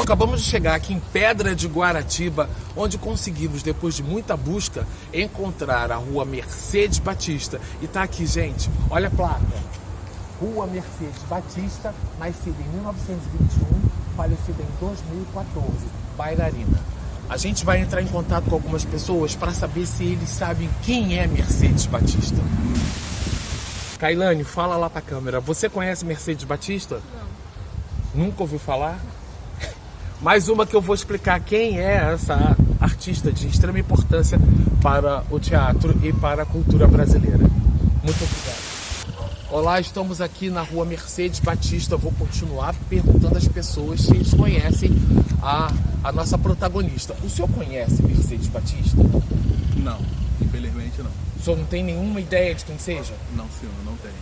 acabamos de chegar aqui em Pedra de Guaratiba, onde conseguimos, depois de muita busca, encontrar a rua Mercedes Batista. E tá aqui, gente, olha a placa. Rua Mercedes Batista, nascida em 1921, falecida em 2014, bailarina. A gente vai entrar em contato com algumas pessoas para saber se eles sabem quem é Mercedes Batista. Kailane, fala lá pra câmera. Você conhece Mercedes Batista? Não. Nunca ouviu falar? Mais uma que eu vou explicar quem é essa artista de extrema importância para o teatro e para a cultura brasileira. Muito obrigado. Olá, estamos aqui na rua Mercedes Batista. Vou continuar perguntando às pessoas se eles conhecem a nossa protagonista. O senhor conhece Mercedes Batista? Não, infelizmente não. O senhor não tem nenhuma ideia de quem seja? Não, senhor, não tenho.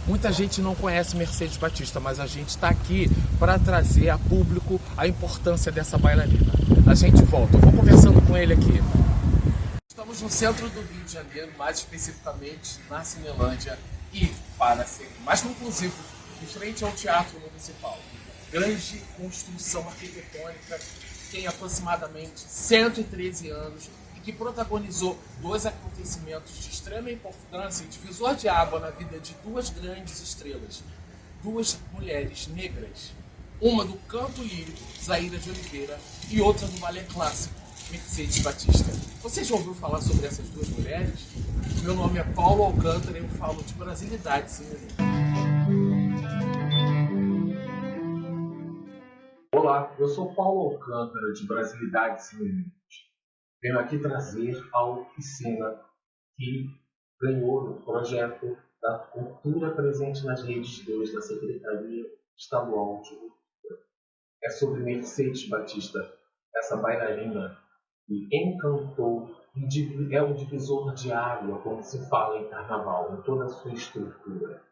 Muita gente não conhece Mercedes Batista, mas a gente está aqui para trazer a público a importância dessa bailarina. A gente volta, eu vou conversando com ele aqui. Estamos no centro do Rio de Janeiro, mais especificamente na Cinelândia, e, para ser mais conclusivo, em frente ao Teatro Municipal. Grande construção arquitetônica, tem aproximadamente 113 anos, que protagonizou dois acontecimentos de extrema importância e divisor de água na vida de duas grandes estrelas, duas mulheres negras, uma do canto lírico, Zaira de Oliveira, e outra do balé clássico, Mercedes Batista. Você já ouviu falar sobre essas duas mulheres? Meu nome é Paulo Alcântara e eu falo de Brasilidade Sem Limite. Olá, eu sou Paulo Alcântara de Brasilidade Sem Limite. Venho aqui trazer a oficina que ganhou no projeto da Cultura Presente nas Redes 2 da Secretaria Estadual de Cultura. É sobre Mercedes Batista, essa bailarina que encantou e é um divisor de água, como se fala em carnaval, em toda a sua estrutura.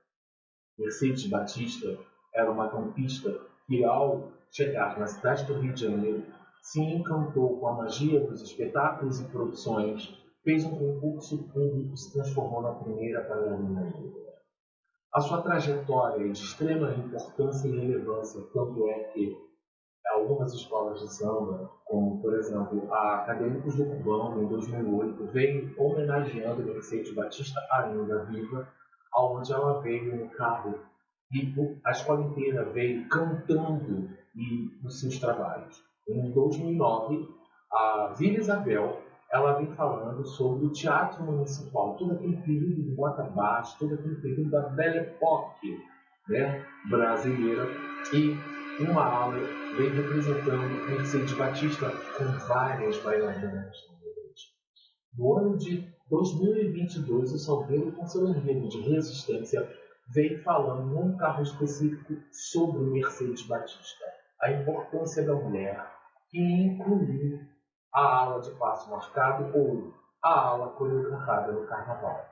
Mercedes Batista era uma campista que, ao chegar na cidade do Rio de Janeiro, se encantou com a magia dos espetáculos e produções, fez um concurso público e se transformou na primeira bailarina negra. A sua trajetória é de extrema importância e relevância, tanto é que algumas escolas de samba, como por exemplo a Acadêmicos do Cubão, em 2008, veio homenageando Mercedes Batista ainda viva, onde ela veio no carro e a escola inteira veio cantando nos seus trabalhos. Em 2009, a Vila Isabel, ela vem falando sobre o teatro municipal, todo aquele período do Bota Baixo, todo aquele período da Belle Époque, né, brasileira, e uma aula vem representando Mercedes Batista com várias bailarinas. No ano de 2022, o Salgueiro, com seu enredo de resistência, veio falando num carro específico sobre Mercedes Batista, a importância da mulher, que incluiu a ala de passo marcado ou a ala coreografada no carnaval.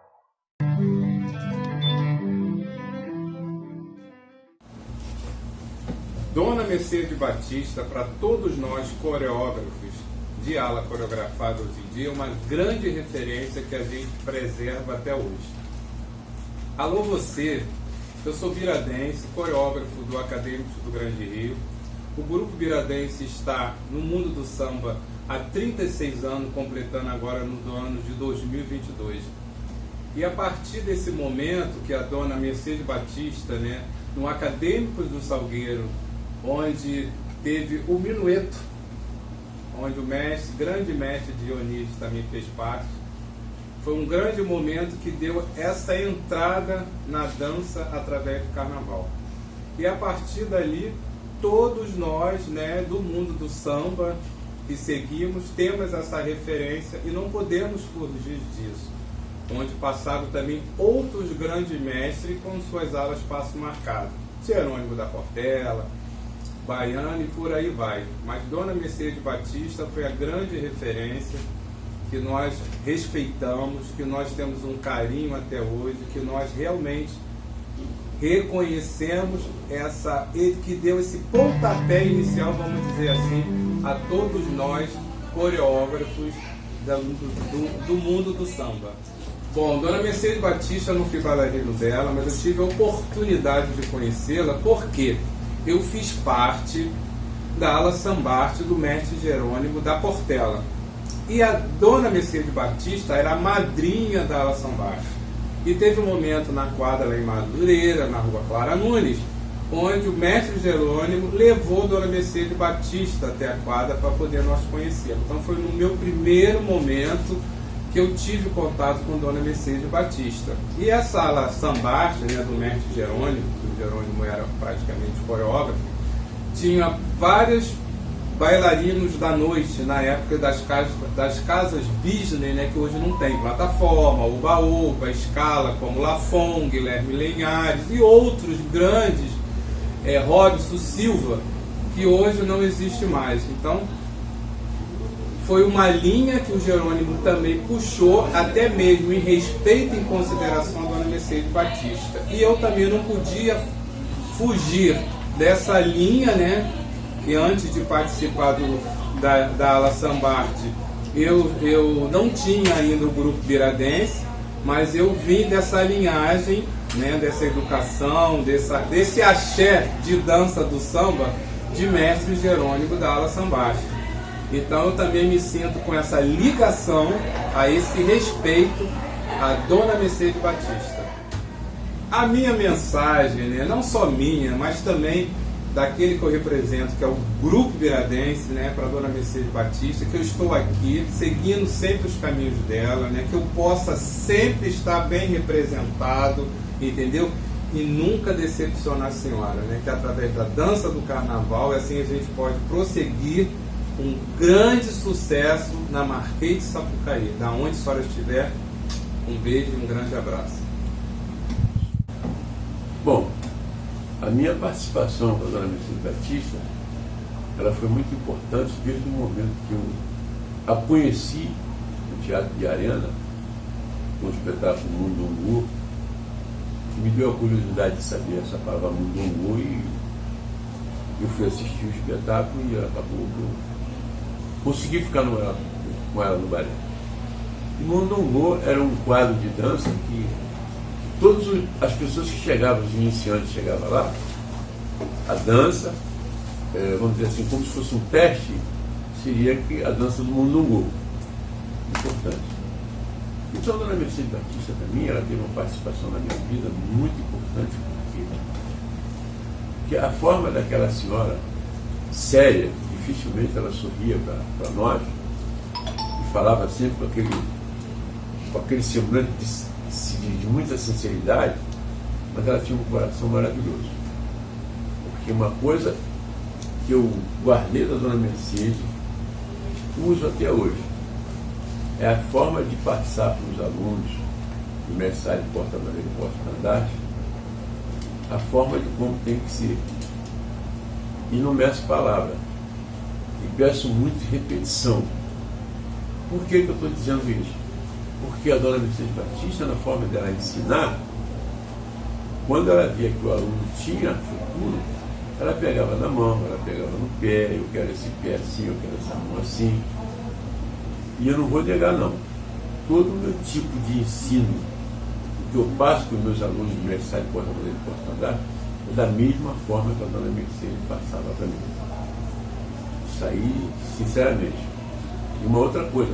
Dona Mercedes Batista, para todos nós coreógrafos de ala coreografada hoje em dia, é uma grande referência que a gente preserva até hoje. Alô você, eu sou biradense, coreógrafo do Acadêmicos do Grande Rio. O Grupo Biradense está no mundo do samba há 36 anos, completando agora no ano de 2022. E a partir desse momento que a dona Mercedes Batista, no Acadêmicos do Salgueiro, onde teve o minueto, onde o grande mestre Dionísio também fez parte, foi um grande momento que deu essa entrada na dança através do carnaval. E a partir dali, todos nós, do mundo do samba que seguimos, temos essa referência e não podemos fugir disso. Onde passaram também outros grandes mestres com suas alas passo marcado. Jerônimo da Portela, Baiano e por aí vai. Mas Dona Mercedes Batista foi a grande referência que nós respeitamos, que nós temos um carinho até hoje, que nós realmente reconhecemos que deu esse pontapé inicial, vamos dizer assim, a todos nós coreógrafos do mundo do samba. Bom, Dona Mercedes Batista, eu não fui bailarino dela, mas eu tive a oportunidade de conhecê-la porque eu fiz parte da ala Sambarte do mestre Jerônimo da Portela. E a dona Mercedes Batista era a madrinha da ala Sambarte. E teve um momento na quadra lá em Madureira, na rua Clara Nunes, onde o mestre Jerônimo levou dona Mercedes Batista até a quadra para poder nós conhecê-la. Então foi no meu primeiro momento que eu tive contato com dona Mercedes Batista. E essa ala Sambarte, né, do mestre Jerônimo, que o Jerônimo era praticamente coreógrafo, tinha vários bailarinos da noite, na época das casas business, né, que hoje não tem, Plataforma, Uba-Uba, Scala, como Lafon, Guilherme Lenhares e outros grandes, Robson Silva, que hoje não existe mais. Então, foi uma linha que o Jerônimo também puxou, até mesmo em respeito e em consideração a dona Mercedes Batista. E eu também não podia fugir dessa linha, né? E antes de participar da ala Sambarte, eu não tinha ainda o grupo Biradense, mas eu vim dessa linhagem, né, dessa educação, desse axé de dança do samba de mestre Jerônimo da ala Sambarte. Então eu também me sinto com essa ligação, a esse respeito à dona Mercedes Batista. A minha mensagem, né, não só minha, mas também daquele que eu represento, que é o Grupo Biradense, né, para a dona Mercedes Batista, que eu estou aqui seguindo sempre os caminhos dela, né, que eu possa sempre estar bem representado, entendeu? E nunca decepcionar a senhora, né, que através da dança do carnaval, assim a gente pode prosseguir um grande sucesso na Marquês de Sapucaí. Da onde a senhora estiver, um beijo e um grande abraço. Bom, a minha participação com a dona Mercedes Batista, ela foi muito importante desde o momento que eu a conheci no Teatro de Arena, com o espetáculo Mundungu, que me deu a curiosidade de saber essa palavra Mundungu, e eu fui assistir o espetáculo e ela acabou que eu consegui ficar com ela no balé. E Mundungu era um quadro de dança que todas as pessoas que chegavam, os iniciantes chegavam lá, a dança, vamos dizer assim, como se fosse um teste, seria a dança do Mundungu. Importante. Então a dona Mercedes Batista, para mim, ela teve uma participação na minha vida muito importante, porque a forma daquela senhora séria, dificilmente ela sorria para nós, e falava sempre com aquele semblante de muita sinceridade, mas ela tinha um coração maravilhoso. Porque uma coisa que eu guardei da dona Mercedes, uso até hoje, é a forma de passar para os alunos do mestre de porta-bandeira e porta-estandarte, a forma de como tem que ser. E não meço palavra. E peço muito repetição. Por que eu estou dizendo isso? Porque a dona Mercedes Batista, na forma dela ensinar, quando ela via que o aluno tinha futuro, ela pegava na mão, ela pegava no pé, eu quero esse pé assim, eu quero essa mão assim. E eu não vou negar, não. Todo o meu tipo de ensino que eu passo para os meus alunos de universidade de porta-bandeira e porta-estandarte é da mesma forma que a dona Mercedes passava para mim. Isso aí, sinceramente. E uma outra coisa,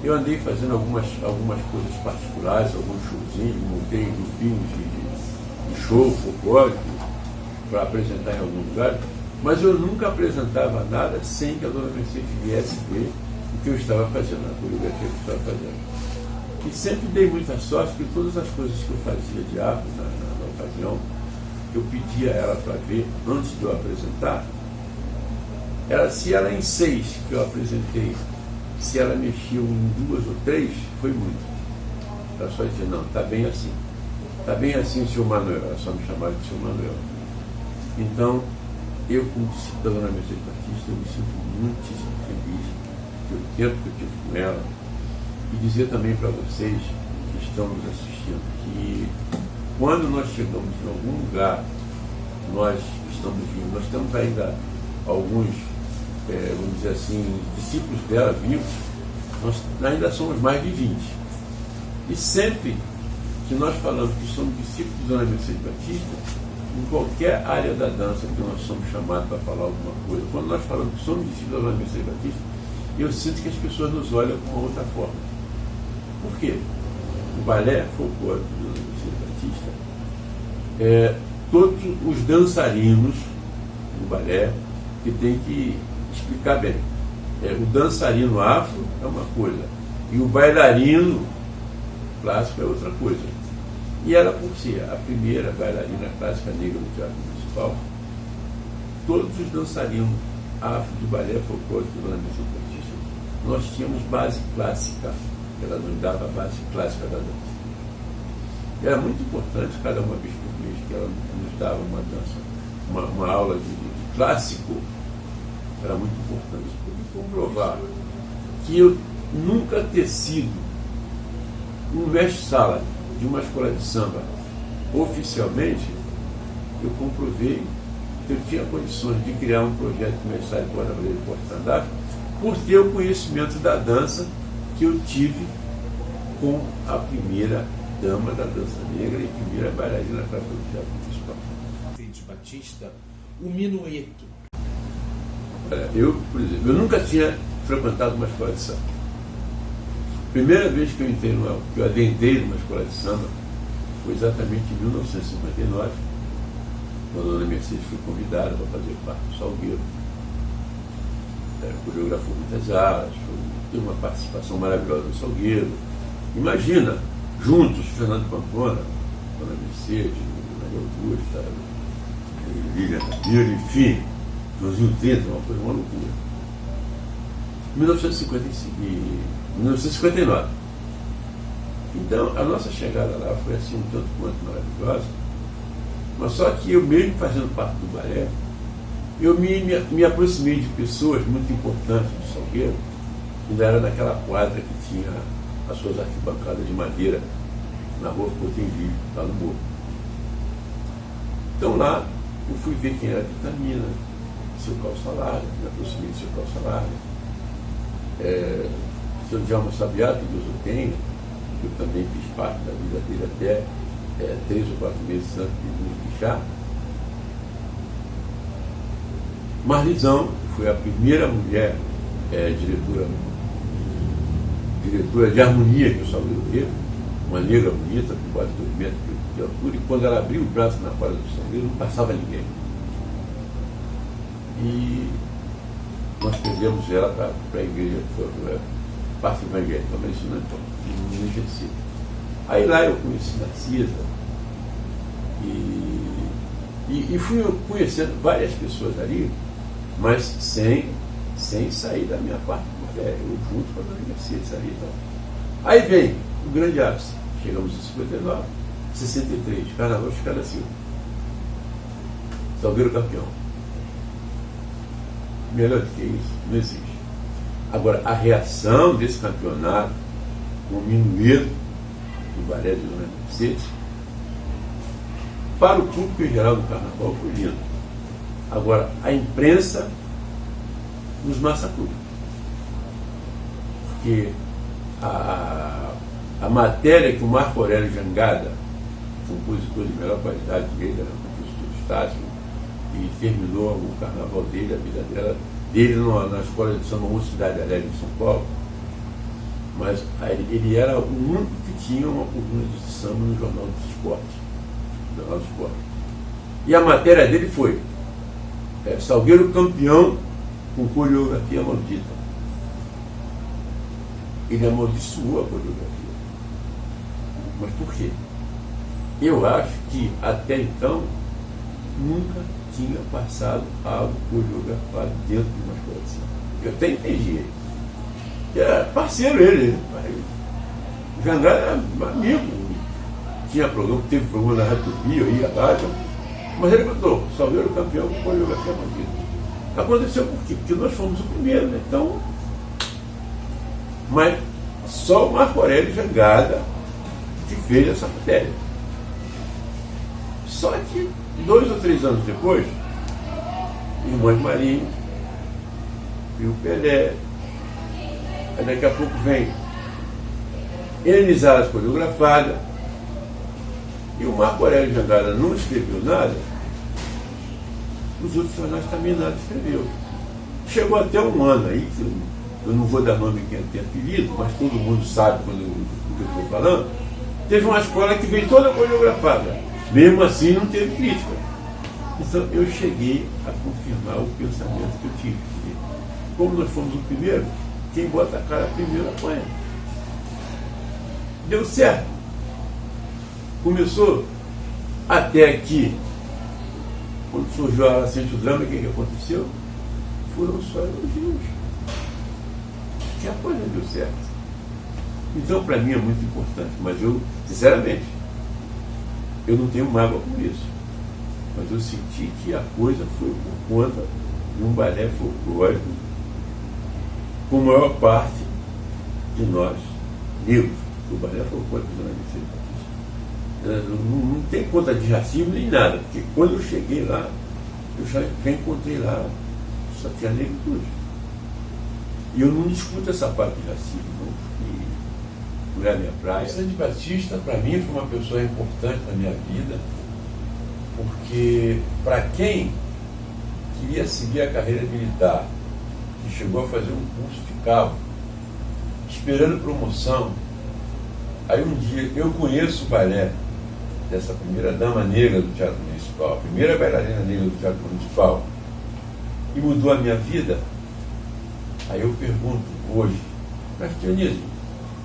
eu andei fazendo algumas coisas particulares, alguns showzinhos, montei grupinhos de show folclórico para apresentar em algum lugar, mas eu nunca apresentava nada sem que a dona Mercedes viesse ver o que eu estava fazendo, a coreografia que eu estava fazendo. E sempre dei muita sorte que todas as coisas que eu fazia de arte na ocasião, eu pedia a ela para ver antes de eu apresentar, se ela em 6 que eu apresentei, se ela mexia em 2 ou 3, foi muito. Ela só dizia, não, está bem assim. Está bem assim, senhor Manuel. Ela só me chamava de senhor Manuel. Então, eu, como discípulo da dona Mercedes Batista, eu me sinto muitíssimo feliz pelo tempo que eu tive com ela. E dizer também para vocês que estão nos assistindo que quando nós chegamos em algum lugar, nós estamos vivos, nós temos ainda alguns, vamos dizer assim, discípulos dela vivos, nós ainda somos mais de 20. E sempre que nós falamos que somos discípulos da dona Mercedes Batista, em qualquer área da dança que nós somos chamados para falar alguma coisa, quando nós falamos que somos discípulos da Mercedes Batista, eu sinto que as pessoas nos olham com uma outra forma. Por quê? O balé folclórico da Mercedes Batista, todos os dançarinos do balé, que tem que explicar bem. O dançarino afro é uma coisa, e o bailarino clássico é outra coisa. E ela, por ser a primeira bailarina clássica negra do Teatro Municipal, todos os dançarinos afro do balé folclórico do Mercedes Batista, nós tínhamos base clássica. Ela nos dava a base clássica da dança. Era muito importante, cada uma vez por mês, que ela nos dava uma dança, uma aula de clássico. Era muito importante. Pude comprovar que eu nunca ter sido um mestre-sala de uma escola de samba oficialmente, eu comprovei que eu tinha condições de criar um projeto de mestre-sala de Porta Brasileira e Porta Stand-up por ter o conhecimento da dança que eu tive com a primeira dama da dança negra e primeira bailarina para o Teatro Municipal. Mercedes Batista, o minueto. Eu, por exemplo, eu nunca tinha frequentado uma escola de samba. Primeira vez que eu adentrei numa escola de samba foi exatamente em 1959, quando a dona Mercedes foi convidada para fazer parte do Salgueiro. Coreografou muitas aulas, teve uma participação maravilhosa no Salgueiro. Imagina, juntos, Fernando Pamplona, dona Mercedes, Maria Augusta, Lilian Ribeiro, enfim, nos 30, uma coisa, uma loucura. 1959. Então, a nossa chegada lá foi assim um tanto quanto maravilhosa, mas só que eu mesmo fazendo parte do balé, eu me aproximei de pessoas muito importantes do Salgueiro, ainda era naquela quadra que tinha as suas arquibancadas de madeira na rua Cotenville, lá no Morro. Então lá eu fui ver quem era Vitamina, seu Calça Larga, me aproximei do seu Calça Larga, seu Djalma Sabiá, que Deus o tenha, que eu também fiz parte da vida dele até 3 ou 4 meses antes de nos deixar. Marlizão, que foi a primeira mulher diretora de harmonia que o Salgueiro teve, uma negra bonita, com quase 2 metros de altura, e quando ela abriu o braço na quadra do Salgueiro, não passava ninguém. E nós perdemos ela para a igreja, que foi parte evangélica, mas isso não é exercido. Aí lá eu conheci Narcisa e fui conhecendo várias pessoas ali, mas sem sair da minha parte, eu junto com a dona Mercedes ali e tal. Aí vem o grande ápice, chegamos em 59, 63, Carnaval de Cada Silva, Salgueiro campeão. Melhor do que isso, não existe. Agora, a reação desse campeonato com o minueto do balé de dona Mercedes, para o público em geral do Carnaval foi lindo. Agora, a imprensa nos massacrou. Porque a matéria que o Marco Aurélio Jangada, compositor de melhor qualidade dele, era compositor do Estácio, e terminou o carnaval dele, a vida dele na escola de samba Mocidade Alegre em São Paulo, mas ele era o único que tinha uma coluna de samba no Jornal do Esporte. E a matéria dele foi Salgueiro campeão com coreografia maldita. Ele amaldiçoou a coreografia. Mas por quê? Eu acho que até então nunca tinha passado algo coreografado dentro de uma escola de samba. Eu até entendi ele. Era parceiro ele. O Jangada era amigo. Teve programa na Rádio Tupi, eu ia lá. Mas ele botou Salgueiro campeão com coreografia maldita. Aconteceu por quê? Porque nós fomos o primeiro, né? Então. Mas só o Marco Aurélio Jangada que fez essa matéria. Só que 2 ou 3 anos depois, Irmãs Marinho e o Pelé, aí daqui a pouco vem Elenizadas coreografada, e o Marco Aurélio Jangada não escreveu nada, os outros jornais também nada escreveu. Chegou até um ano aí, que eu não vou dar nome a quem tem apelido, mas todo mundo sabe do que eu estou falando. Teve uma escola que veio toda coreografada. Mesmo assim, não teve crítica. Então, eu cheguei a confirmar o pensamento que eu tive. Como nós fomos o primeiro, quem bota a cara primeiro apanha. Deu certo. Começou até aqui. Quando surgiu a Acende o Drama, o que aconteceu? Foram só elogios. Que a coisa deu certo. Então, para mim é muito importante, mas eu, sinceramente, eu não tenho mágoa por isso. Mas eu senti que a coisa foi por conta de um balé folclórico com a maior parte de nós, negros. O balé folclórico não é desse. Não tem conta de racismo nem nada, porque quando eu cheguei lá, eu já encontrei lá, só tinha negritude. E eu não discuto essa parte de racismo, não, porque não é a minha praia. Vicente Batista, para mim, foi uma pessoa importante na minha vida, porque para quem queria seguir a carreira militar, que chegou a fazer um curso de cabo, esperando promoção, aí um dia eu conheço o balé dessa primeira dama negra do Teatro Municipal, a primeira bailarina negra do Teatro Municipal, e mudou a minha vida. Aí eu pergunto hoje, mas Dionísio,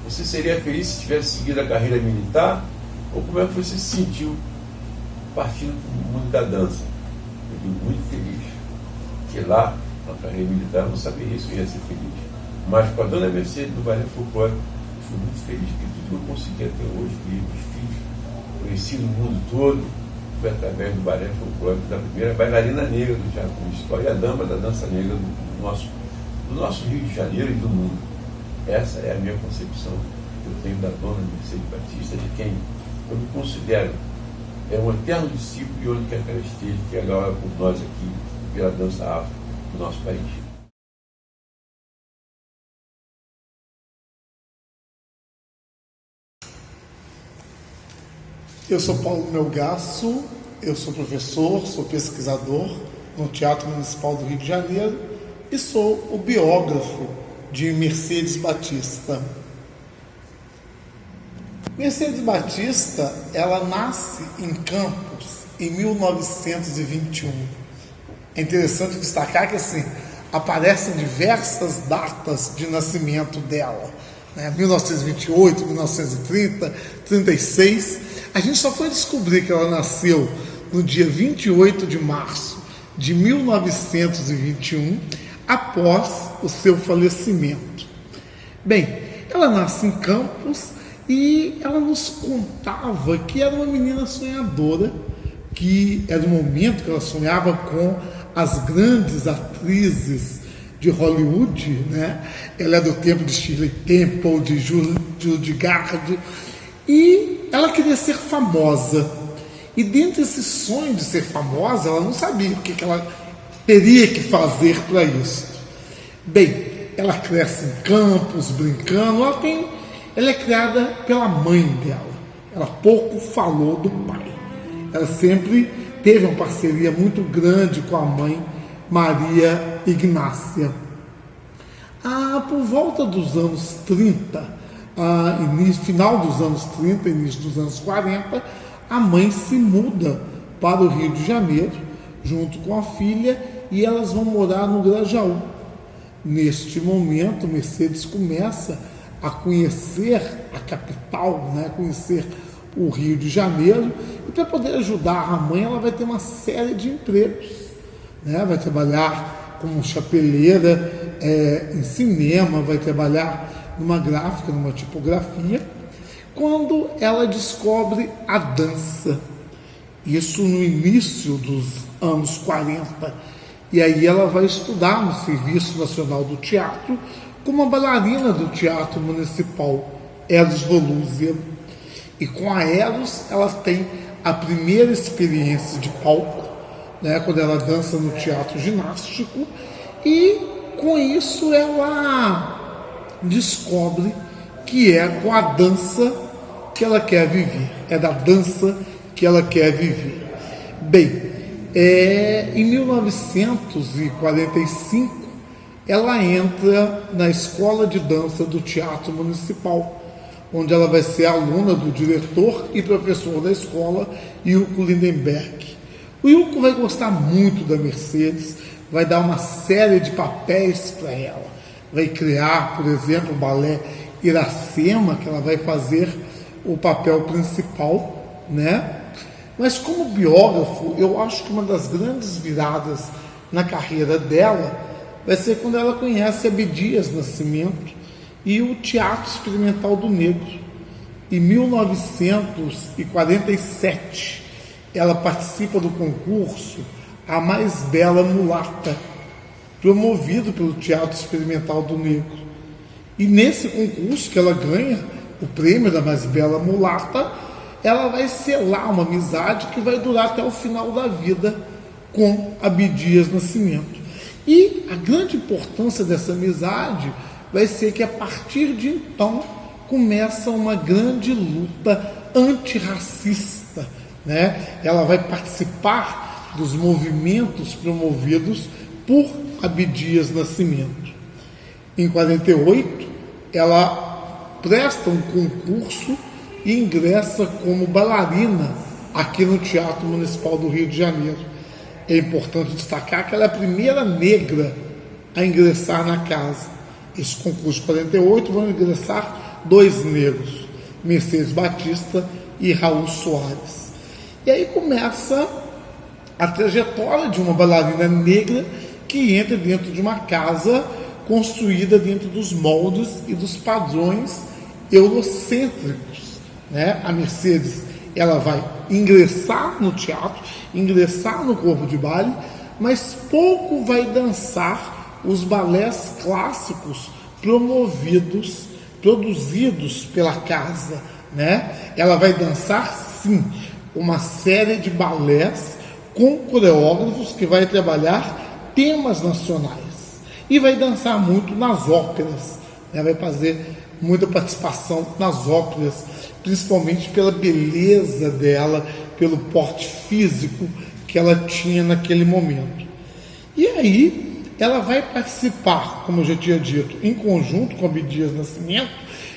você seria feliz se tivesse seguido a carreira militar? Ou como é que você se sentiu partindo para o mundo da dança? Eu digo, muito feliz. Porque lá, na carreira militar, eu não saberia se eu ia ser feliz. Mas com a dona Mercedes do Balé Folclórico, eu fui muito feliz, porque tudo que eu consegui até hoje, criei meus filhos, conheci no mundo todo, foi através do Balé Folclórico, da primeira bailarina negra do Teatro Municipal e a dama da dança negra do nosso Rio de Janeiro e do mundo. Essa é a minha concepção que eu tenho da dona Mercedes Batista, de quem eu me considero um eterno discípulo e onde quer que ela esteja, que ela ora por nós aqui, pela dança afro do nosso país. Eu sou Paulo Melgaço, eu sou professor, sou pesquisador no Teatro Municipal do Rio de Janeiro e sou o biógrafo de Mercedes Batista. Mercedes Batista, ela nasce em Campos em 1921. É interessante destacar que assim, aparecem diversas datas de nascimento dela, né? 1928, 1930, 36. A gente só foi descobrir que ela nasceu no dia 28 de março de 1921, após o seu falecimento. Bem, ela nasce em Campos e ela nos contava que era uma menina sonhadora, que era o momento que ela sonhava com as grandes atrizes de Hollywood, né? Ela é do tempo de Shirley Temple, de Judy Garland, e ela queria ser famosa. E dentro desse sonho de ser famosa, ela não sabia o que ela teria que fazer para isso. Bem, ela cresce em Campos, brincando, ela é criada pela mãe dela. Ela pouco falou do pai. Ela sempre teve uma parceria muito grande com a mãe, Maria Ignácia. Por volta dos anos 30, final dos anos 30, início dos anos 40, a mãe se muda para o Rio de Janeiro, junto com a filha, e elas vão morar no Grajaú. Neste momento, Mercedes começa a conhecer a capital, né? Conhecer o Rio de Janeiro, e para poder ajudar a mãe, ela vai ter uma série de empregos, né? Vai trabalhar como chapeleira em cinema, vai trabalhar numa gráfica, numa tipografia, quando ela descobre a dança. Isso no início dos anos 40. E aí ela vai estudar no Serviço Nacional do Teatro como uma bailarina do Teatro Municipal, Eros Volúzia. E com a Eros ela tem a primeira experiência de palco, né, quando ela dança no teatro ginástico, e com isso ela descobre que é com a dança que ela quer viver, é da dança que ela quer viver. Bem, Em 1945, ela entra na Escola de Dança do Teatro Municipal, onde ela vai ser aluna do diretor e professor da escola, Ilko Lindenberg. O Ilko vai gostar muito da Mercedes, vai dar uma série de papéis para ela. Vai criar, por exemplo, o balé Iracema, que ela vai fazer o papel principal, né? Mas como biógrafo, eu acho que uma das grandes viradas na carreira dela vai ser quando ela conhece Abdias Nascimento e o Teatro Experimental do Negro. Em 1947, ela participa do concurso A Mais Bela Mulata, promovido pelo Teatro Experimental do Negro. E nesse concurso que ela ganha o prêmio da Mais Bela Mulata, ela vai selar uma amizade que vai durar até o final da vida com Abdias Nascimento. E a grande importância dessa amizade vai ser que a partir de então começa uma grande luta antirracista, né? Ela vai participar dos movimentos promovidos por Abdias Nascimento. Em 48, ela presta um concurso e ingressa como bailarina aqui no Teatro Municipal do Rio de Janeiro. É importante destacar que ela é a primeira negra a ingressar na casa. Esse concurso de 48 vão ingressar 2 negros, Mercedes Batista e Raul Soares. E aí começa a trajetória de uma bailarina negra que entra dentro de uma casa construída dentro dos moldes e dos padrões eurocêntricos, né? A Mercedes, ela vai ingressar no teatro, ingressar no corpo de baile, mas pouco vai dançar os balés clássicos produzidos pela casa, né? Ela vai dançar, sim, uma série de balés com coreógrafos que vai trabalhar temas nacionais e vai dançar muito nas óperas, né? Vai fazer muita participação nas óperas, principalmente pela beleza dela, pelo porte físico que ela tinha naquele momento. E aí ela vai participar, como eu já tinha dito, em conjunto com Abdias Nascimento,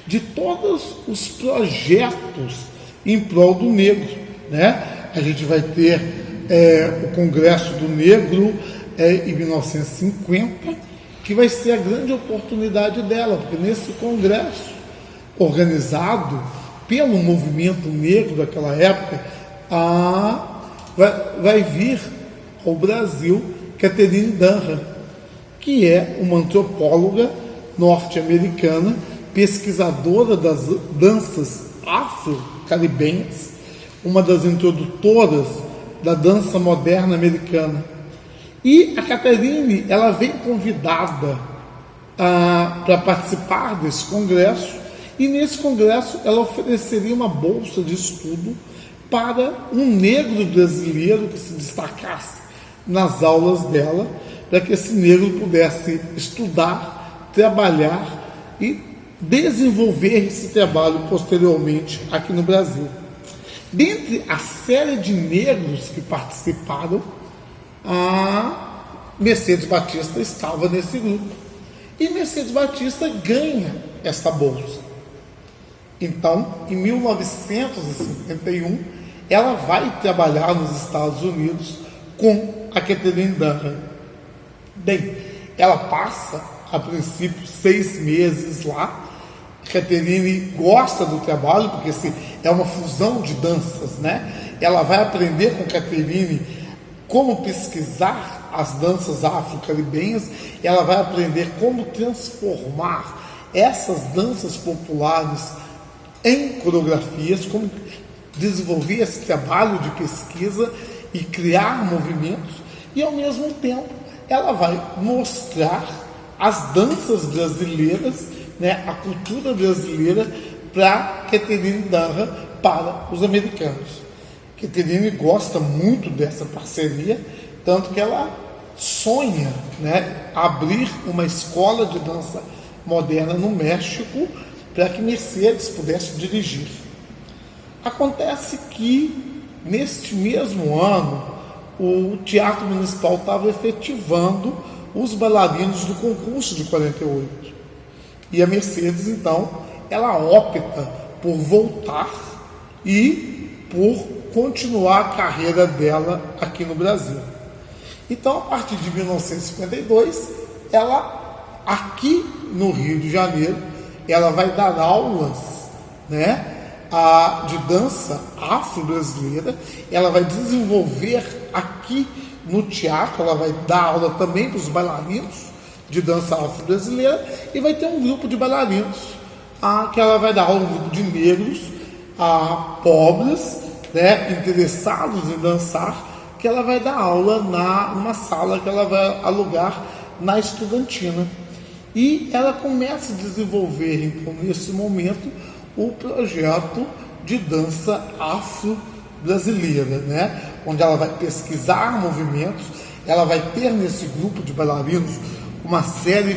de todos os projetos em prol do negro, né? A gente vai ter o Congresso do Negro em 1950, que vai ser a grande oportunidade dela, porque nesse congresso, organizado pelo movimento negro daquela época, vai vir ao Brasil Catherine Dunham, que é uma antropóloga norte-americana, pesquisadora das danças afro-caribenhas, uma das introdutoras da dança moderna americana. E a Catherine, ela vem convidada para participar desse congresso, e nesse congresso ela ofereceria uma bolsa de estudo para um negro brasileiro que se destacasse nas aulas dela, para que esse negro pudesse estudar, trabalhar e desenvolver esse trabalho posteriormente aqui no Brasil. Dentre a série de negros que participaram, a Mercedes Batista estava nesse grupo. E Mercedes Batista ganha essa bolsa. Então, em 1951, ela vai trabalhar nos Estados Unidos com a Catherine Dunham. Bem, ela passa, a princípio, 6 meses lá. A Catherine gosta do trabalho, porque é uma fusão de danças, né? Ela vai aprender com a Catherine como pesquisar as danças afro-caribenhas, ela vai aprender como transformar essas danças populares em coreografias, como desenvolver esse trabalho de pesquisa e criar movimentos, e ao mesmo tempo ela vai mostrar as danças brasileiras, né, a cultura brasileira, para Catherine Dunham, para os americanos. Catherine gosta muito dessa parceria, tanto que ela sonha, né, abrir uma escola de dança moderna no México para que Mercedes pudesse dirigir. Acontece que, neste mesmo ano, o Teatro Municipal estava efetivando os bailarinos do concurso de 48. E a Mercedes, então, ela opta por voltar e por continuar a carreira dela aqui no Brasil. Então, a partir de 1952, ela, aqui no Rio de Janeiro, ela vai dar aulas, né, de dança afro-brasileira. Ela vai desenvolver aqui no teatro, ela vai dar aula também para os bailarinos de dança afro-brasileira, e vai ter um grupo de bailarinos que ela vai dar aula, um grupo de negros pobres, né, interessados em dançar, que ela vai dar aula numa sala que ela vai alugar na Estudantina. E ela começa a desenvolver, então, nesse momento, o projeto de dança afro-brasileira, né? Onde ela vai pesquisar movimentos, ela vai ter nesse grupo de bailarinos uma série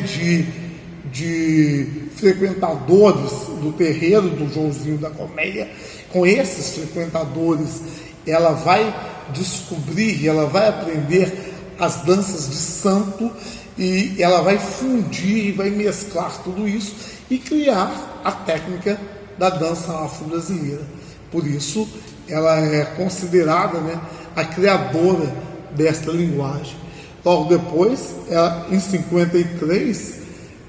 de frequentadores do terreiro do Joãozinho da Colmeia. Com esses frequentadores, ela vai descobrir, ela vai aprender as danças de santo, e ela vai fundir e vai mesclar tudo isso e criar a técnica da dança afro-brasileira. Por isso, ela é considerada, né, a criadora desta linguagem. Logo depois, em 53,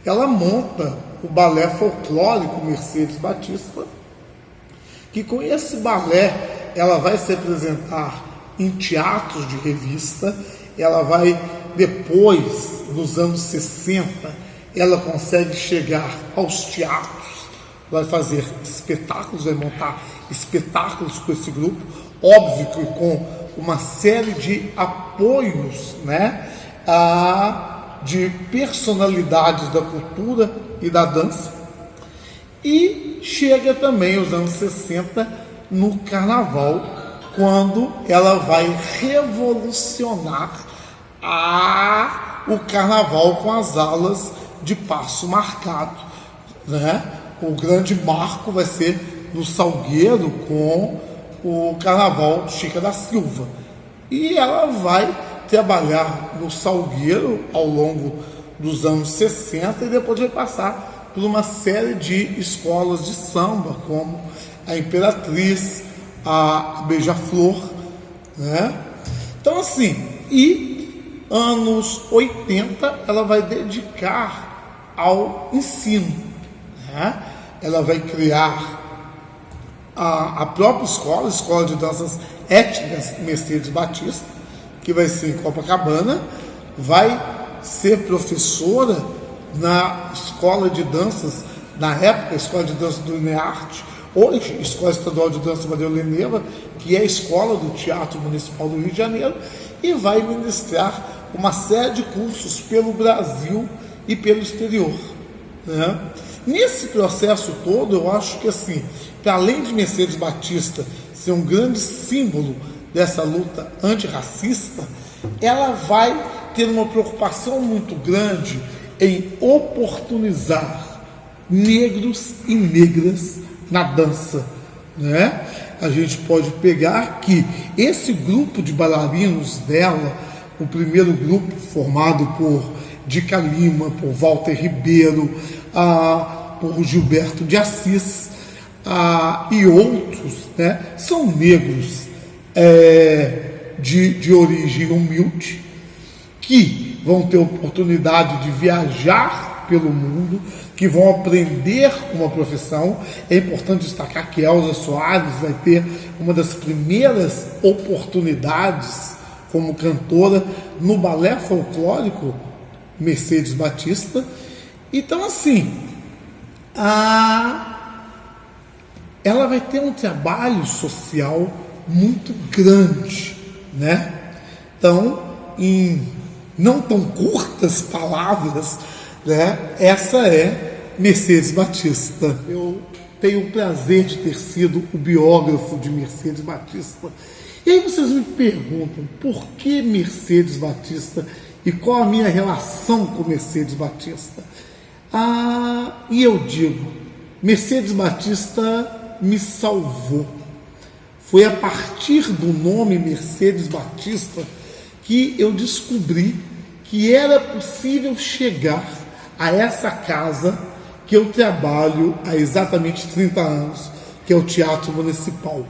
ela monta o balé folclórico Mercedes Batista, que com esse balé ela vai se apresentar em teatros de revista. Ela vai, depois, nos anos 60, ela consegue chegar aos teatros, vai fazer espetáculos, vai montar espetáculos com esse grupo, óbvio que com uma série de apoios, né, de personalidades da cultura e da dança. E chega também aos anos 60 no carnaval, quando ela vai revolucionar o carnaval com as aulas de passo marcado, né? O grande marco vai ser no Salgueiro com o carnaval de Chica da Silva. E ela vai trabalhar no Salgueiro ao longo dos anos 60 e depois vai passar por uma série de escolas de samba, como a Imperatriz, a Beija-Flor, né? Então, assim, e anos 80 ela vai dedicar ao ensino, né? Ela vai criar a própria escola de danças étnicas Mercedes Batista, que vai ser em Copacabana, vai ser professora na escola de danças, na época, Escola de Dança do INEARTE, hoje, Escola Estadual de Dança Maria Leneva, que é a escola do Teatro Municipal do Rio de Janeiro, e vai ministrar uma série de cursos pelo Brasil e pelo exterior, né? Nesse processo todo, eu acho que, assim, para além de Mercedes Batista ser um grande símbolo dessa luta antirracista, ela vai ter uma preocupação muito grande em oportunizar negros e negras na dança, né? A gente pode pegar que esse grupo de bailarinos dela, o primeiro grupo formado por Dica Lima, por Walter Ribeiro, por Gilberto de Assis e outros, né, são negros de origem humilde, que vão ter oportunidade de viajar pelo mundo, que vão aprender uma profissão. É importante destacar que Elza Soares vai ter uma das primeiras oportunidades como cantora no balé folclórico Mercedes Batista. Então, assim, ela vai ter um trabalho social muito grande, né? Então, em não tão curtas palavras, né, essa é Mercedes Batista. Eu tenho o prazer de ter sido o biógrafo de Mercedes Batista. E aí vocês me perguntam, por que Mercedes Batista e qual a minha relação com Mercedes Batista? E eu digo, Mercedes Batista me salvou. Foi a partir do nome Mercedes Batista que eu descobri que era possível chegar a essa casa que eu trabalho há exatamente 30 anos, que é o Teatro Municipal.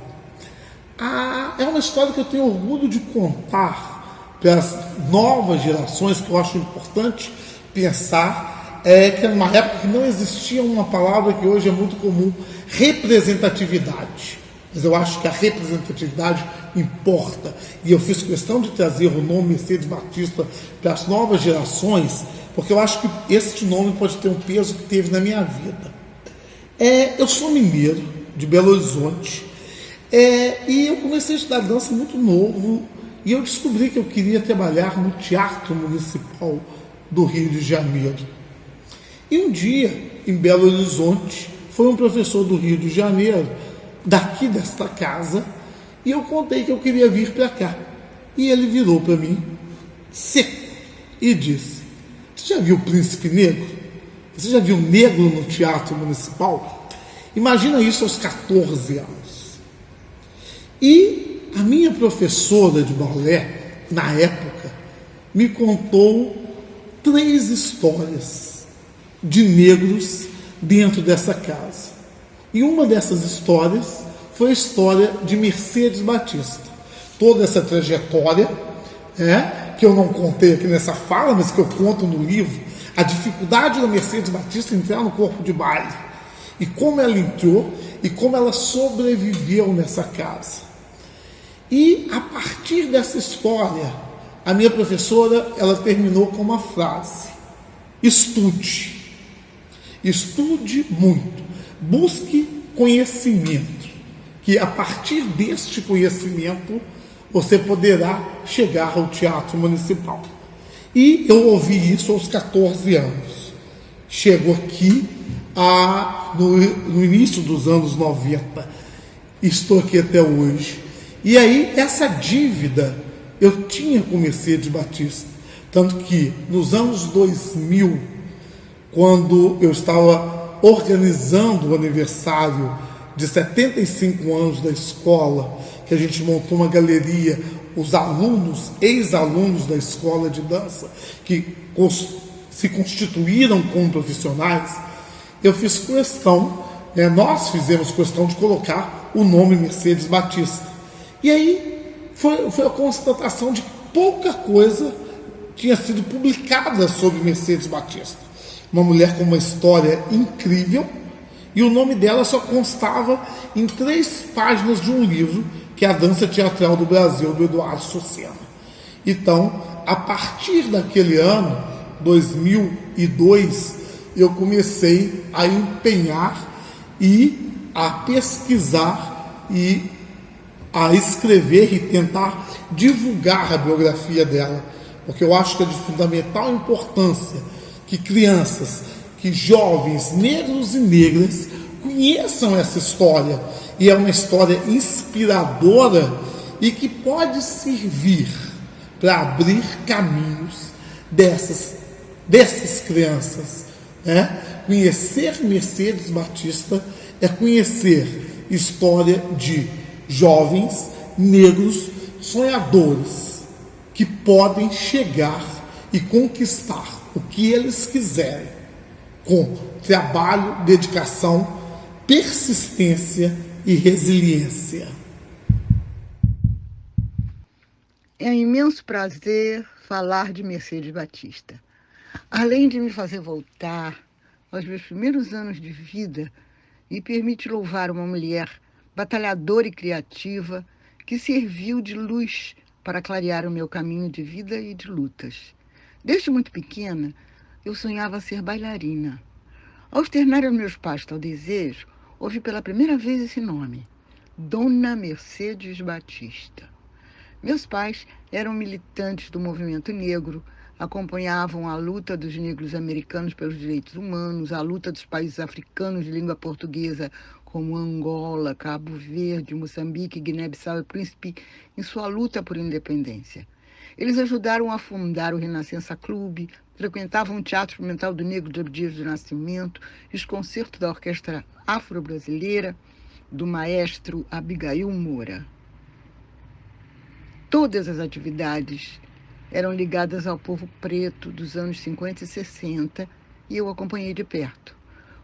É uma história que eu tenho orgulho de contar para as novas gerações, que eu acho importante pensar, que numa época que não existia uma palavra que hoje é muito comum, representatividade. Mas eu acho que a representatividade importa. E eu fiz questão de trazer o nome Mercedes Batista para as novas gerações, porque eu acho que este nome pode ter um peso que teve na minha vida. Eu sou mineiro, de Belo Horizonte, e eu comecei a estudar dança muito novo, e eu descobri que eu queria trabalhar no Teatro Municipal do Rio de Janeiro. E um dia, em Belo Horizonte, foi um professor do Rio de Janeiro, daqui desta casa, e eu contei que eu queria vir para cá. E ele virou para mim, seco, e disse: você já viu o Príncipe Negro? Você já viu negro no Teatro Municipal? Imagina isso aos 14 anos. E a minha professora de balé, na época, me contou 3 histórias de negros dentro dessa casa. E uma dessas histórias foi a história de Mercedes Batista. Toda essa trajetória, que eu não contei aqui nessa fala, mas que eu conto no livro, a dificuldade da Mercedes Batista entrar no corpo de baile, e como ela entrou, e como ela sobreviveu nessa casa. E a partir dessa história, a minha professora, ela terminou com uma frase: estude. Estude muito. Busque conhecimento, que a partir deste conhecimento você poderá chegar ao Teatro Municipal. E eu ouvi isso aos 14 anos. Chego aqui no início dos anos 90. Estou aqui até hoje. E aí, essa dívida eu tinha com Mercedes Batista. Tanto que, nos anos 2000, quando eu estava organizando o aniversário de 75 anos da escola, que a gente montou uma galeria, os alunos, ex-alunos da escola de dança, que se constituíram como profissionais, eu fiz questão, nós fizemos questão de colocar o nome Mercedes Batista. E aí foi a constatação de que pouca coisa tinha sido publicada sobre Mercedes Batista. Uma mulher com uma história incrível, e o nome dela só constava em 3 páginas de um livro, que é A Dança Teatral do Brasil, do Eduardo Sucena. Então, a partir daquele ano, 2002, eu comecei a empenhar e a pesquisar e a escrever e tentar divulgar a biografia dela, porque eu acho que é de fundamental importância que crianças, que jovens negros e negras conheçam essa história, e é uma história inspiradora e que pode servir para abrir caminhos dessas crianças. Conhecer Mercedes Batista é conhecer história de jovens negros sonhadores que podem chegar e conquistar o que eles quiserem, com trabalho, dedicação, persistência e resiliência. É um imenso prazer falar de Mercedes Batista. Além de me fazer voltar aos meus primeiros anos de vida, me permite louvar uma mulher batalhadora e criativa que serviu de luz para clarear o meu caminho de vida e de lutas. Desde muito pequena, eu sonhava ser bailarina. Ao externar aos meus pais tal desejo, ouvi pela primeira vez esse nome, Dona Mercedes Batista. Meus pais eram militantes do movimento negro, acompanhavam a luta dos negros americanos pelos direitos humanos, a luta dos países africanos de língua portuguesa, como Angola, Cabo Verde, Moçambique, Guiné-Bissau e Príncipe, em sua luta por independência. Eles ajudaram a fundar o Renascença Clube, frequentavam o Teatro Experimental do Negro de Abdias do Nascimento e os concertos da Orquestra Afro-Brasileira do maestro Abigail Moura. Todas as atividades eram ligadas ao povo preto dos anos 50 e 60 e eu acompanhei de perto.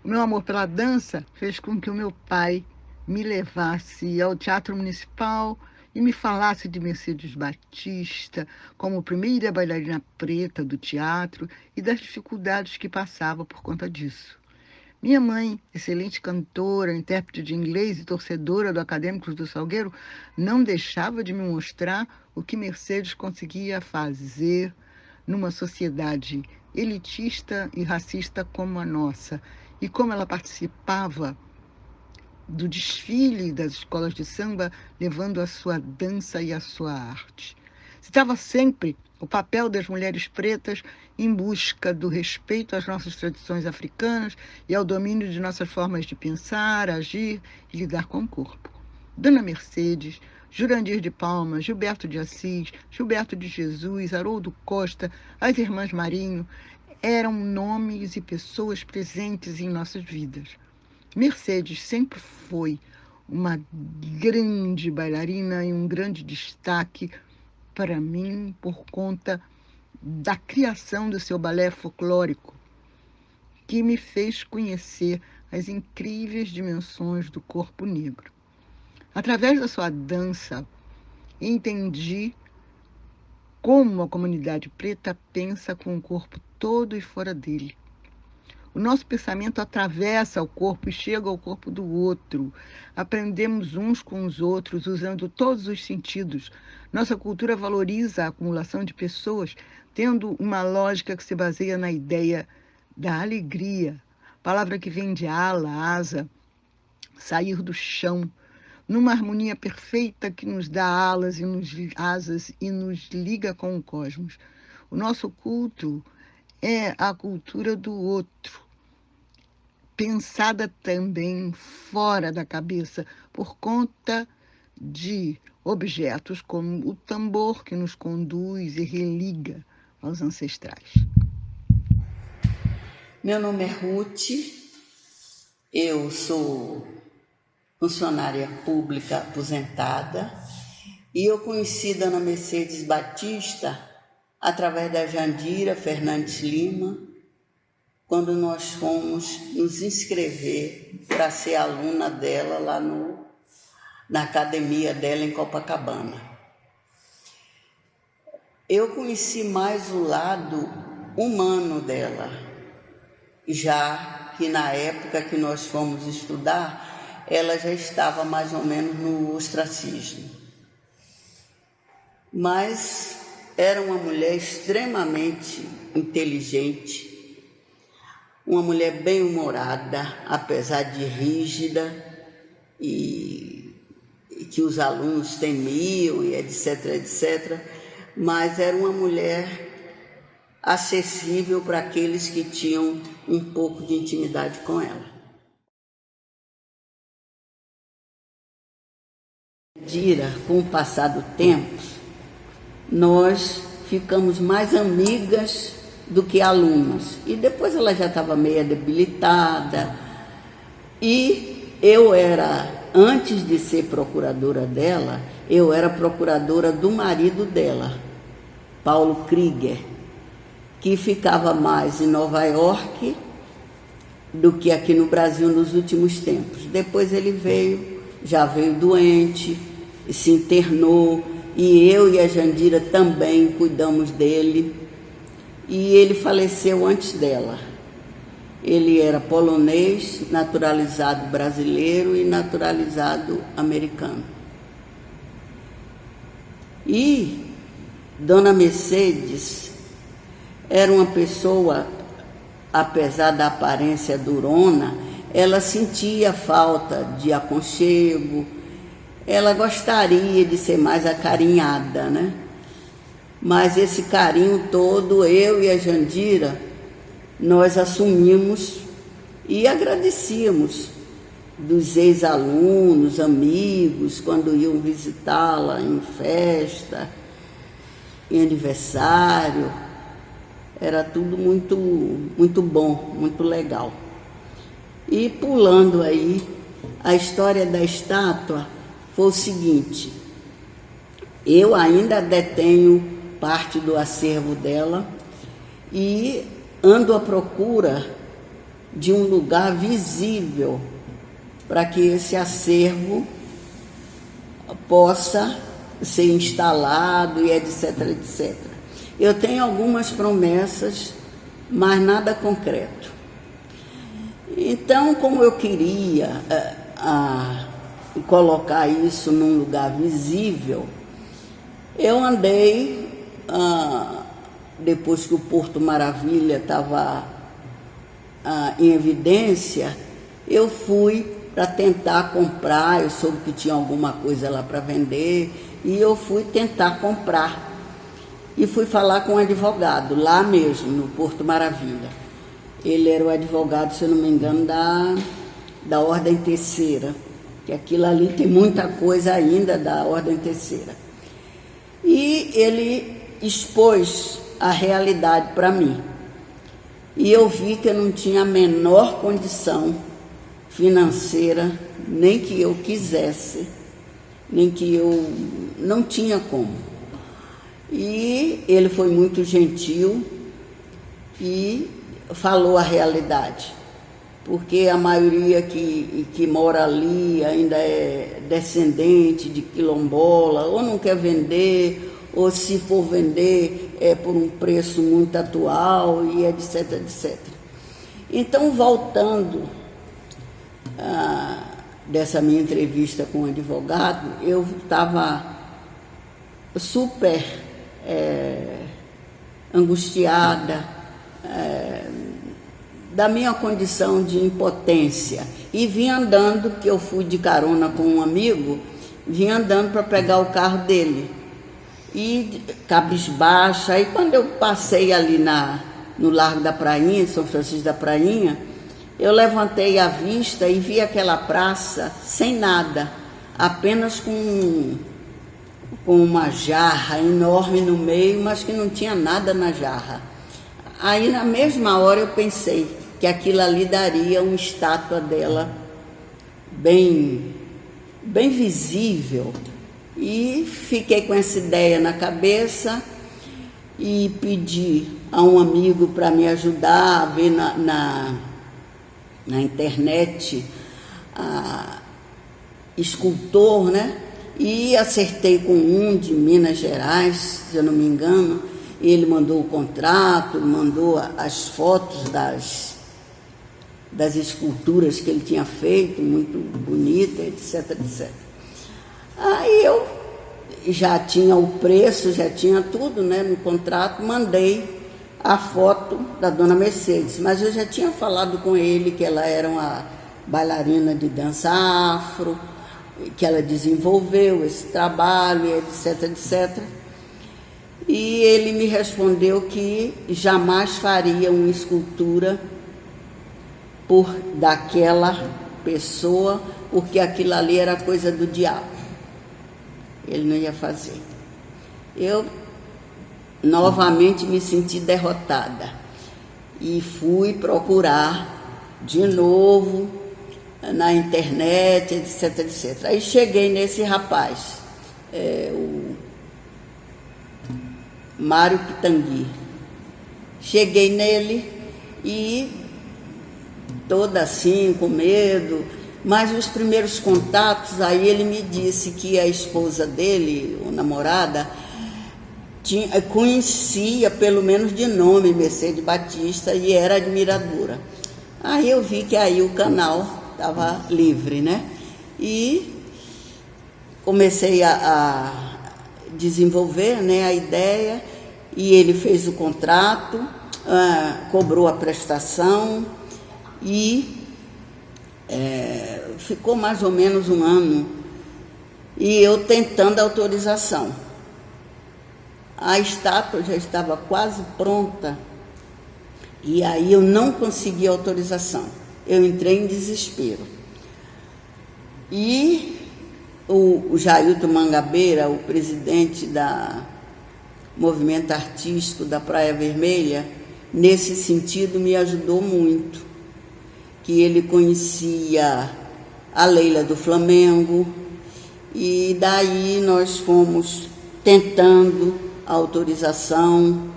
O meu amor pela dança fez com que o meu pai me levasse ao Teatro Municipal e me falasse de Mercedes Batista como primeira bailarina preta do teatro e das dificuldades que passava por conta disso. Minha mãe, excelente cantora, intérprete de inglês e torcedora do Acadêmicos do Salgueiro, não deixava de me mostrar o que Mercedes conseguia fazer numa sociedade elitista e racista como a nossa, e como ela participava do desfile das escolas de samba, levando a sua dança e a sua arte. Citava sempre o papel das mulheres pretas em busca do respeito às nossas tradições africanas e ao domínio de nossas formas de pensar, agir e lidar com o corpo. Dona Mercedes, Jurandir de Palma, Gilberto de Assis, Gilberto de Jesus, Haroldo Costa, as Irmãs Marinho, eram nomes e pessoas presentes em nossas vidas. Mercedes sempre foi uma grande bailarina e um grande destaque para mim por conta da criação do seu balé folclórico, que me fez conhecer as incríveis dimensões do corpo negro. Através da sua dança, entendi como a comunidade preta pensa com o corpo todo e fora dele. O nosso pensamento atravessa o corpo e chega ao corpo do outro. Aprendemos uns com os outros, usando todos os sentidos. Nossa cultura valoriza a acumulação de pessoas, tendo uma lógica que se baseia na ideia da alegria, palavra que vem de ala, asa, sair do chão, numa harmonia perfeita que nos dá asas e nos liga com o cosmos. O nosso culto é a cultura do outro, pensada também fora da cabeça, por conta de objetos como o tambor que nos conduz e religa aos ancestrais. Meu nome é Ruth, eu sou funcionária pública aposentada e eu conheci Dona Mercedes Batista através da Jandira Fernandes Lima, quando nós fomos nos inscrever para ser aluna dela lá na academia dela em Copacabana. Eu conheci mais o lado humano dela, já que na época que nós fomos estudar, ela já estava mais ou menos no ostracismo. Mas era uma mulher extremamente inteligente, uma mulher bem-humorada, apesar de rígida e que os alunos temiam e etc, etc. Mas era uma mulher acessível para aqueles que tinham um pouco de intimidade com ela. Dira, com o passar do tempo, nós ficamos mais amigas do que alunas. E depois ela já estava meio debilitada. E eu era, antes de ser procuradora dela, eu era procuradora do marido dela, Paulo Krieger, que ficava mais em Nova York do que aqui no Brasil nos últimos tempos. Depois ele já veio doente, se internou, e eu e a Jandira também cuidamos dele, e ele faleceu antes dela. Ele era polonês, naturalizado brasileiro e naturalizado americano. E Dona Mercedes era uma pessoa, apesar da aparência durona, ela sentia falta de aconchego, ela gostaria de ser mais acarinhada, né? Mas esse carinho todo, eu e a Jandira, nós assumimos e agradecíamos dos ex-alunos, amigos, quando iam visitá-la em festa, em aniversário. Era tudo muito, muito bom, muito legal. E pulando aí, a história da estátua foi o seguinte: eu ainda detenho parte do acervo dela, e ando à procura de um lugar visível para que esse acervo possa ser instalado e etc, etc. Eu tenho algumas promessas, mas nada concreto. Então, como eu queria colocar isso num lugar visível, eu andei, depois que o Porto Maravilha estava em evidência, eu fui para tentar comprar, eu soube que tinha alguma coisa lá para vender, e eu fui tentar comprar. E fui falar com um advogado, lá mesmo, no Porto Maravilha. Ele era o advogado, se eu não me engano, da Ordem Terceira, que aquilo ali tem muita coisa ainda da Ordem Terceira. E ele expôs a realidade para mim. E eu vi que eu não tinha a menor condição financeira, nem que eu quisesse, nem que eu não tinha como. E ele foi muito gentil e falou a realidade, porque a maioria que mora ali ainda é descendente de quilombola, ou não quer vender, ou se for vender é por um preço muito atual, e etc, etc. Então, voltando dessa minha entrevista com o advogado, eu estava super angustiada da minha condição de impotência, e vim andando, que eu fui de carona com um amigo, vim andando para pegar o carro dele, e cabisbaixa. Aí quando eu passei ali no Largo da Prainha, São Francisco da Prainha, eu levantei a vista e vi aquela praça sem nada, apenas com uma jarra enorme no meio, mas que não tinha nada na jarra. Aí, na mesma hora, eu pensei que aquilo ali daria uma estátua dela bem visível. E fiquei com essa ideia na cabeça e pedi a um amigo para me ajudar a ver na internet escultor, né? E acertei com um de Minas Gerais, se eu não me engano, e ele mandou o contrato, mandou as fotos das esculturas que ele tinha feito, muito bonita, etc, etc. Aí eu já tinha o preço, já tinha tudo, né, no contrato, mandei a foto da dona Mercedes, mas eu já tinha falado com ele que ela era uma bailarina de dança afro, que ela desenvolveu esse trabalho, etc, etc. E ele me respondeu que jamais faria uma escultura daquela pessoa, porque aquilo ali era coisa do diabo. Ele não ia fazer. Eu novamente me senti derrotada e fui procurar de novo na internet, etc, etc. Aí cheguei nesse rapaz, o Mário Pitangui. Cheguei nele e toda assim, com medo, mas os primeiros contatos, aí ele me disse que a esposa dele, a namorada, conhecia, pelo menos de nome, Mercedes Batista, e era admiradora. Aí eu vi que aí o canal estava livre, né? E comecei a desenvolver, né, a ideia, e ele fez o contrato, cobrou a prestação e ficou mais ou menos um ano, e eu tentando a autorização. A estátua já estava quase pronta, e aí eu não consegui autorização. Eu entrei em desespero. E o Jailton Mangabeira, o presidente do movimento artístico da Praia Vermelha, nesse sentido me ajudou muito, que ele conhecia a Leila do Flamengo, e daí nós fomos tentando a autorização,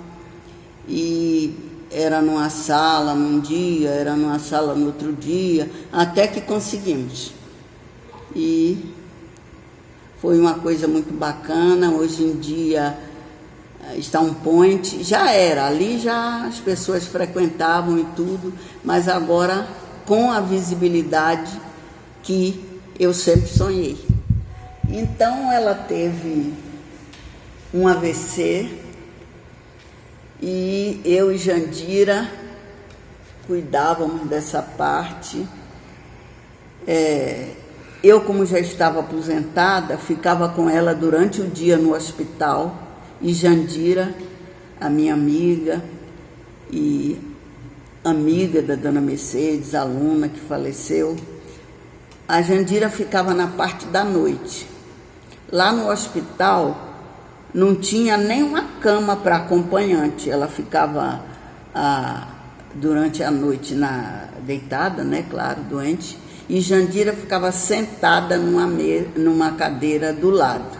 e era numa sala num dia, era numa sala no outro dia, até que conseguimos. E foi uma coisa muito bacana. Hoje em dia está um point, já era, ali já as pessoas frequentavam e tudo, mas agora com a visibilidade que eu sempre sonhei. Então ela teve um AVC e eu e Jandira cuidávamos dessa parte. Eu, como já estava aposentada, ficava com ela durante o dia no hospital, e Jandira, a minha amiga e amiga da dona Mercedes, aluna que faleceu, a Jandira ficava na parte da noite. Lá no hospital não tinha nem uma cama para acompanhante, ela ficava durante a noite deitada, né, claro, doente, e Jandira ficava sentada numa cadeira do lado.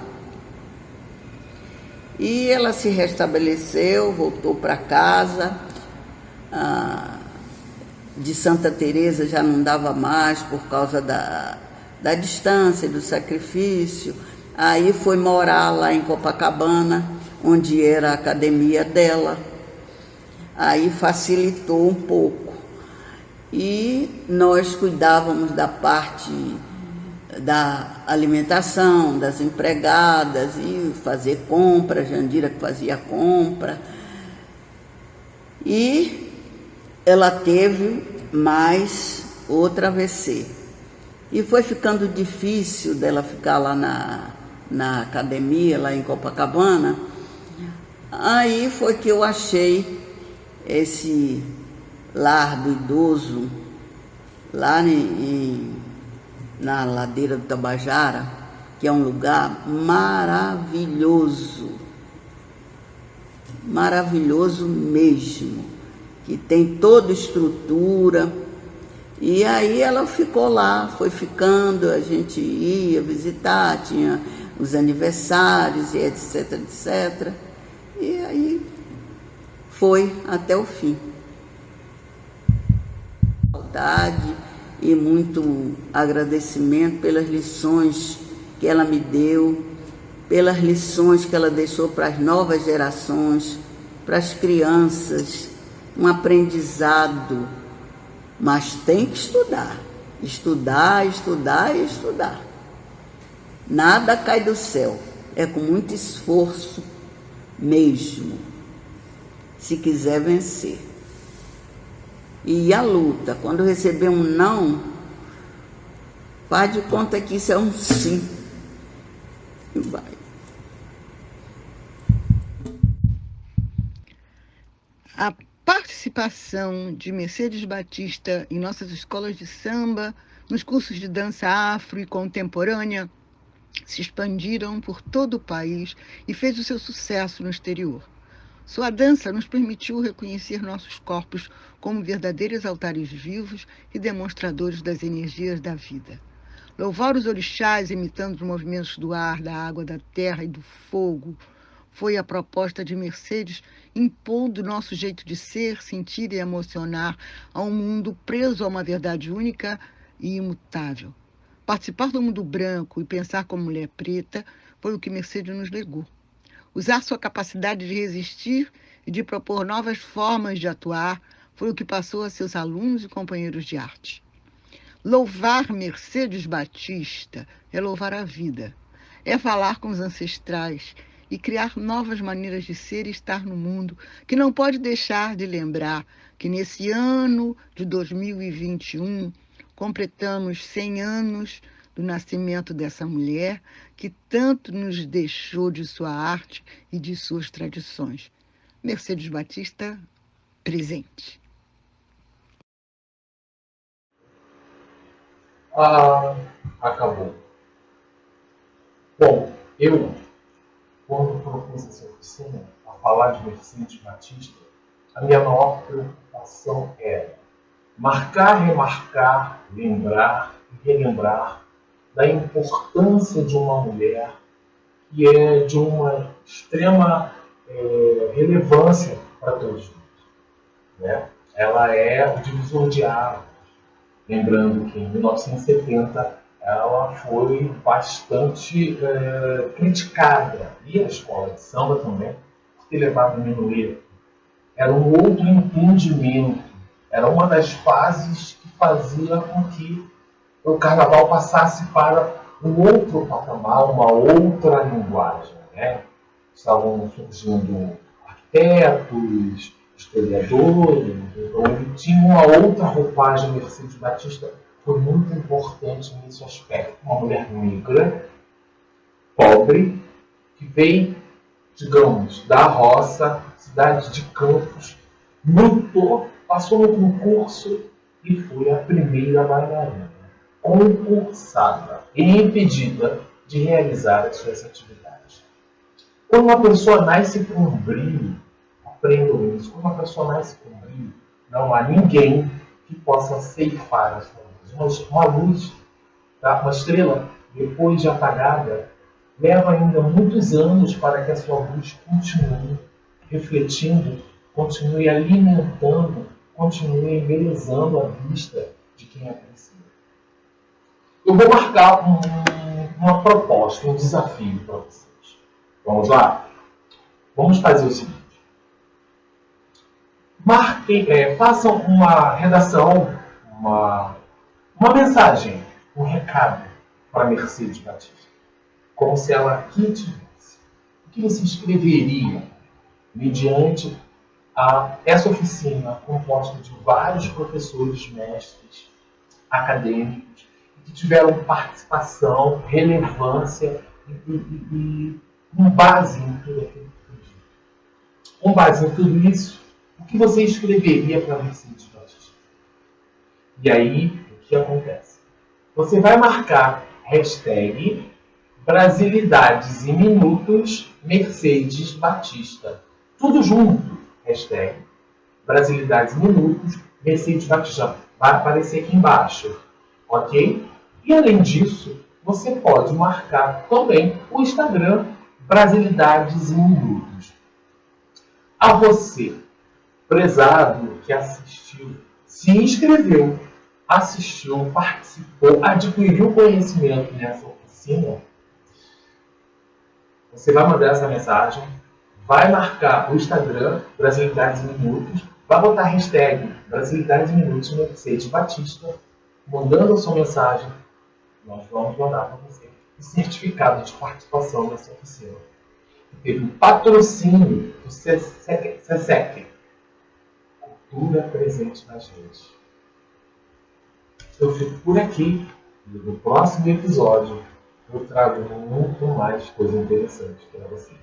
E ela se restabeleceu, voltou para casa. De Santa Teresa já não dava mais por causa da distância, do sacrifício. Aí foi morar lá em Copacabana, onde era a academia dela. Aí facilitou um pouco. E nós cuidávamos da parte da alimentação, das empregadas, e fazer compra, Jandira que fazia compra. E ela teve mais outra AVC. E foi ficando difícil dela ficar lá na academia, lá em Copacabana. Aí foi que eu achei esse lar do idoso, lá na ladeira do Tabajara, que é um lugar maravilhoso, maravilhoso mesmo, que tem toda estrutura. E aí ela ficou lá, foi ficando, a gente ia visitar, tinha os aniversários e etc, etc. E aí foi até o fim. Saudade e muito agradecimento pelas lições que ela me deu, pelas lições que ela deixou para as novas gerações, para as crianças, um aprendizado. Mas tem que estudar, estudar, estudar e estudar. Nada cai do céu, é com muito esforço mesmo, se quiser vencer. E a luta, quando receber um não, faz de conta que isso é um sim. E vai. A participação de Mercedes Batista em nossas escolas de samba, nos cursos de dança afro e contemporânea, se expandiram por todo o país e fez o seu sucesso no exterior. Sua dança nos permitiu reconhecer nossos corpos como verdadeiros altares vivos e demonstradores das energias da vida. Louvar os orixás imitando os movimentos do ar, da água, da terra e do fogo foi a proposta de Mercedes, impondo nosso jeito de ser, sentir e emocionar a um mundo preso a uma verdade única e imutável. Participar do mundo branco e pensar como mulher preta foi o que Mercedes nos legou. Usar sua capacidade de resistir e de propor novas formas de atuar foi o que passou a seus alunos e companheiros de arte. Louvar Mercedes Batista é louvar a vida, é falar com os ancestrais e criar novas maneiras de ser e estar no mundo, que não pode deixar de lembrar que nesse ano de 2021 completamos 100 anos do nascimento dessa mulher que tanto nos deixou de sua arte e de suas tradições. Mercedes Batista, presente. Acabou. Bom, eu, quando propus essa oficina, a falar de Mercedes Batista, a minha maior preocupação era marcar, remarcar, lembrar e relembrar da importância de uma mulher que é de uma extrema relevância para todos nós, né? Ela é o divisor de águas. Lembrando que em 1970 ela foi bastante criticada, e a escola de samba também, por ter levado o minueto. Era um outro entendimento, era uma das fases que fazia com que o carnaval passasse para um outro patamar, uma outra linguagem, né? Estavam surgindo arquitetos, historiadores, então ele tinha uma outra roupagem. Mercedes Batista foi muito importante nesse aspecto. Uma mulher negra, pobre, que veio, digamos, da roça, cidade de Campos, lutou, passou no concurso e foi a primeira bailarina concursada e impedida de realizar as suas atividades. Quando uma pessoa nasce com um brilho, aprendam isso, quando uma pessoa nasce com um brilho, não há ninguém que possa ceifar a sua luz. Uma luz, tá? Uma estrela, depois de apagada, leva ainda muitos anos para que a sua luz continue refletindo, continue alimentando, continue embelezando a vista de quem aprecia. Eu vou marcar uma proposta, um desafio para vocês. Vamos lá? Vamos fazer o seguinte. Façam uma redação, uma mensagem, um recado para Mercedes Batista, como se ela aqui tivesse. O que você escreveria mediante essa oficina composta de vários professores, mestres, acadêmicos, que tiveram participação, relevância e com base em tudo aquilo que foi dito? Com base em tudo isso, o que você escreveria para Mercedes Batista? E aí, o que acontece? Você vai marcar hashtag Brasilidades em Minutos Mercedes Batista. Tudo junto. Hashtag Brasilidades em Minutos Mercedes Batista. Vai aparecer aqui embaixo. Ok? E além disso, você pode marcar também o Instagram Brasilidades em Minutos. A você, prezado que assistiu, se inscreveu, assistiu, participou, adquiriu conhecimento nessa oficina, você vai mandar essa mensagem, vai marcar o Instagram Brasilidades em Minutos, vai botar a hashtag Brasilidades em Minutos Mercedes Batista, mandando a sua mensagem, nós vamos mandar para você o certificado de participação nessa oficina. Teve um patrocínio do SESEC, Cultura Presente nas Redes. Eu fico por aqui e no próximo episódio eu trago muito mais coisa interessante para vocês.